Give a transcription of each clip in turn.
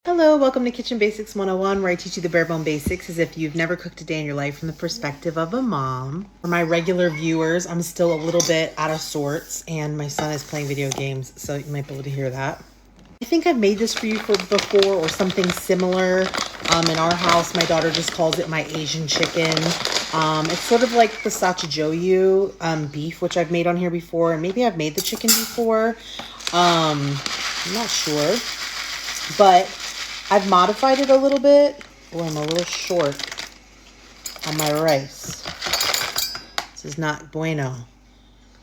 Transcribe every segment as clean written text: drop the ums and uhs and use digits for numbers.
Hello, welcome to Kitchen Basics 101, where I teach you the bare bone basics as if you've never cooked a day in your life from the perspective of a mom. For my regular viewers, I'm still a little bit out of sorts and my son is playing video games, so you might be able to hear that. I think I've made this for you before or something similar. In our house, my daughter just calls it my Asian chicken. It's sort of like the sachajoyu beef, which I've made on here before, and maybe I've made the chicken before. I'm not sure, but I've modified it a little bit. Oh, I'm a little short on my rice. This is not bueno.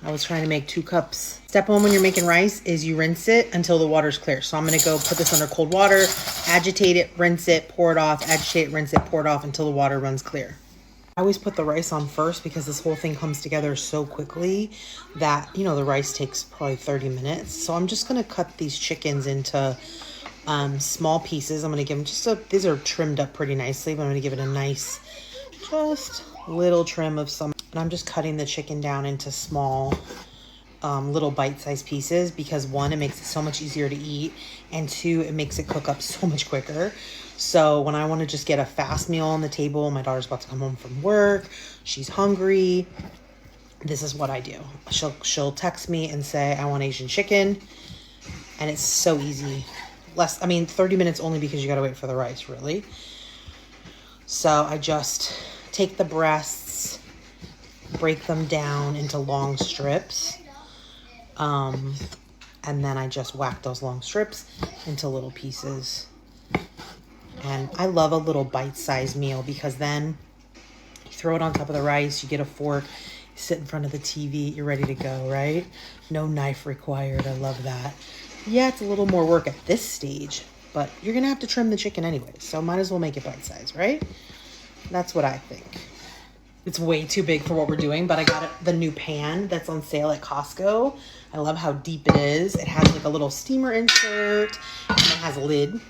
I was trying to make 2 cups. Step 1 when you're making rice is you rinse it until the water's clear. So I'm going to go put this under cold water, agitate it, rinse it, pour it off, agitate, rinse it, pour it off until the water runs clear. I always put the rice on first because this whole thing comes together so quickly that, the rice takes probably 30 minutes. So I'm just going to cut these chickens into small pieces. I'm going to give them these are trimmed up pretty nicely, but I'm going to give it a nice, just little trim of some. And I'm just cutting the chicken down into small, little bite-sized pieces because 1, it makes it so much easier to eat, and 2, it makes it cook up so much quicker. So when I want to just get a fast meal on the table, my daughter's about to come home from work, she's hungry, this is what I do. She'll text me and say, I want Asian chicken, and it's so easy. 30 minutes only because you got to wait for the rice, really. So I just take the breasts, break them down into long strips. And then I just whack those long strips into little pieces. And I love a little bite-sized meal because then you throw it on top of the rice, you get a fork, you sit in front of the TV, you're ready to go, right? No knife required. I love that. Yeah, it's a little more work at this stage, but you're going to have to trim the chicken anyway, so might as well make it bite-sized, right? That's what I think. It's way too big for what we're doing, but I got the new pan that's on sale at Costco. I love how deep it is. It has like a little steamer insert, and it has a lid.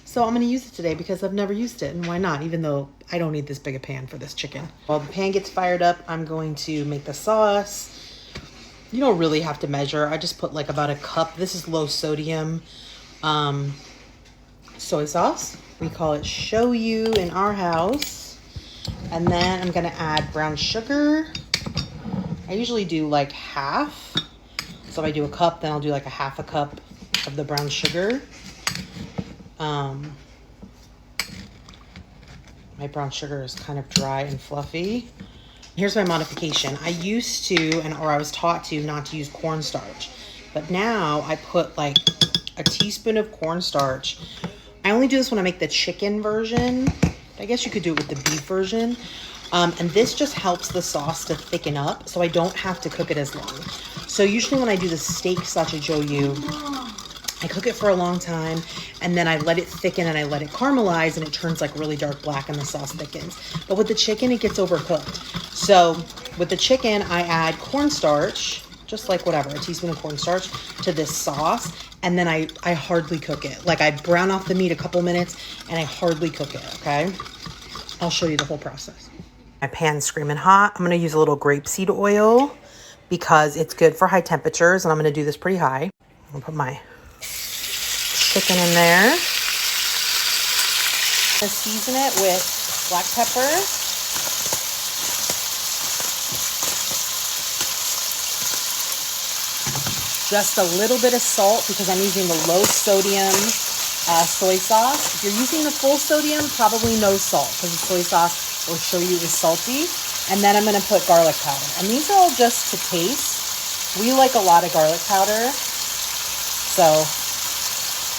So I'm going to use it today because I've never used it, and why not, even though I don't need this big a pan for this chicken. While the pan gets fired up, I'm going to make the sauce. You don't really have to measure. I just put like about a cup. This is low sodium soy sauce. We call it shoyu in our house. And then I'm going to add brown sugar. I usually do like half. So if I do a cup, then I'll do like a half a cup of the brown sugar. My brown sugar is kind of dry and fluffy. Here's my modification. I used to, or I was taught to, not to use cornstarch. But now I put like a teaspoon of cornstarch. I only do this when I make the chicken version. I guess you could do it with the beef version. And this just helps the sauce to thicken up so I don't have to cook it as long. So usually when I do the steak sachajoyu, I cook it for a long time, and then I let it thicken and I let it caramelize, and it turns like really dark black and the sauce thickens. But with the chicken, it gets overcooked. So with the chicken, I add cornstarch, just like whatever, a teaspoon of cornstarch to this sauce, and then I hardly cook it. Like I brown off the meat a couple minutes, and I hardly cook it, okay? I'll show you the whole process. My pan's screaming hot. I'm going to use a little grapeseed oil because it's good for high temperatures, and I'm going to do this pretty high. I'm going to put my chicken in there. I'm going to season it with black pepper, just a little bit of salt because I'm using the low sodium soy sauce. If you're using the full sodium, probably no salt because the soy sauce or shoyu is salty. And then I'm going to put garlic powder. And these are all just to taste. We like a lot of garlic powder, so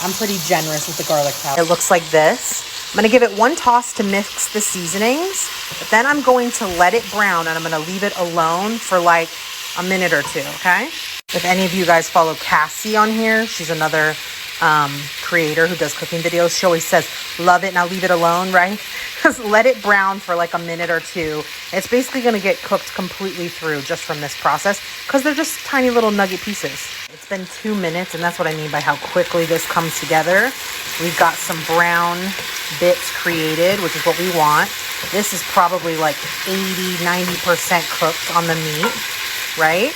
I'm pretty generous with the garlic powder. It looks like this. I'm going to give it one toss to mix the seasonings, but then I'm going to let it brown and I'm going to leave it alone for like a minute or 2, okay? If any of you guys follow Cassie on here, she's another creator who does cooking videos. She always says, love it, now leave it alone, right? Just let it brown for like a minute or 2. It's basically going to get cooked completely through just from this process because they're just tiny little nugget pieces. It's been 2 minutes, and that's what I mean by how quickly this comes together. We've got some brown bits created, which is what we want. This is probably like 80-90% cooked on the meat, right?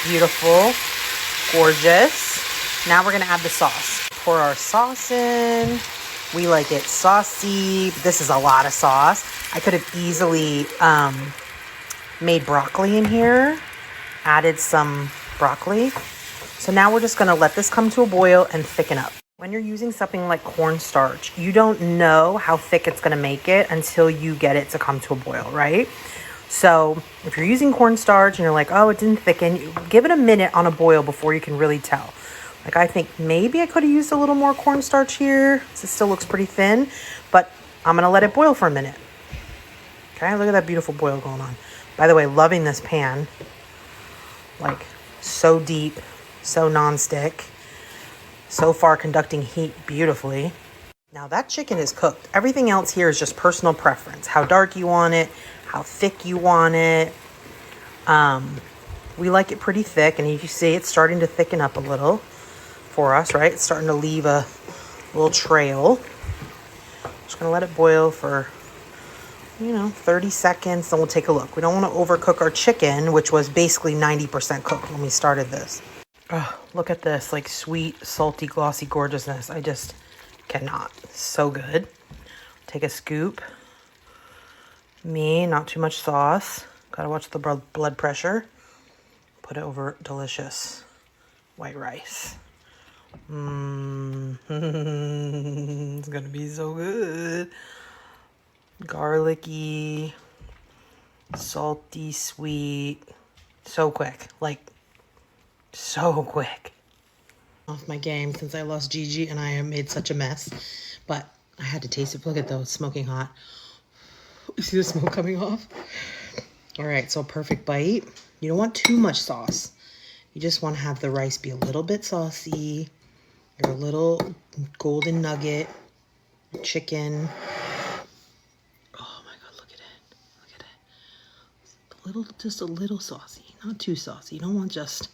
Beautiful, gorgeous. Now we're going to add the sauce. pour our sauce in. We like it saucy. This is a lot of sauce. I could have easily made broccoli in here, added some broccoli. So now we're just gonna let this come to a boil and thicken up. When you're using something like cornstarch, you don't know how thick it's gonna make it until you get it to come to a boil, right? So if you're using cornstarch and you're like, oh, it didn't thicken, give it a minute on a boil before you can really tell. Like, I think maybe I could have used a little more cornstarch here. This still looks pretty thin, but I'm gonna let it boil for a minute. Okay, look at that beautiful boil going on. By the way, loving this pan. Like, so deep, so nonstick. So far conducting heat beautifully. Now that chicken is cooked. Everything else here is just personal preference. How dark you want it, how thick you want it. We like it pretty thick, and you see it's starting to thicken up a little for us, right? It's starting to leave a little trail. Just gonna let it boil for, 30 seconds, then we'll take a look. We don't want to overcook our chicken, which was basically 90% cooked when we started this. Oh, look at this, like sweet, salty, glossy gorgeousness. I just cannot. So good. Take a scoop. Not too much sauce. Gotta watch the blood pressure. Put it over delicious white rice. It's gonna be so good. Garlicky, salty, sweet. So quick. Like, so quick. Off my game since I lost Gigi and I made such a mess. But I had to taste it. Look at those, smoking hot. You see the smoke coming off? All right, so perfect bite. You don't want too much sauce. You just want to have the rice be a little bit saucy. Your little golden nugget chicken. Oh my God, look at it. Look at it. Just a little saucy, not too saucy. You don't want just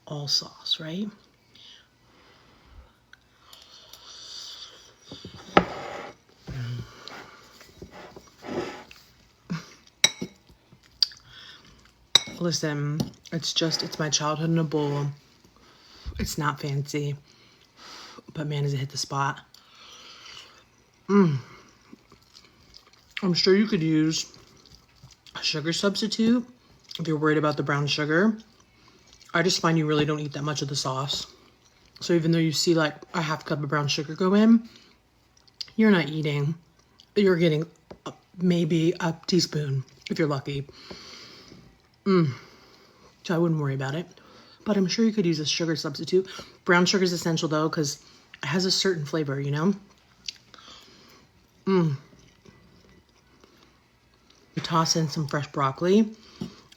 all sauce, right? Listen, it's my childhood in a bowl. It's not fancy, but man, does it hit the spot. I'm sure you could use a sugar substitute if you're worried about the brown sugar. I just find you really don't eat that much of the sauce. So even though you see like a half cup of brown sugar go in, you're not eating. You're getting maybe a teaspoon if you're lucky. So I wouldn't worry about it. But I'm sure you could use a sugar substitute. Brown sugar is essential though, because it has a certain flavor, You toss in some fresh broccoli.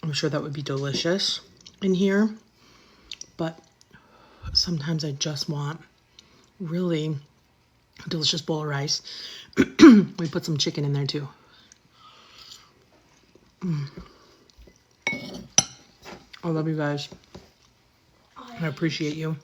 I'm sure that would be delicious in here. But sometimes I just want really a delicious bowl of rice. We put some chicken in there too. I love you guys. I appreciate you.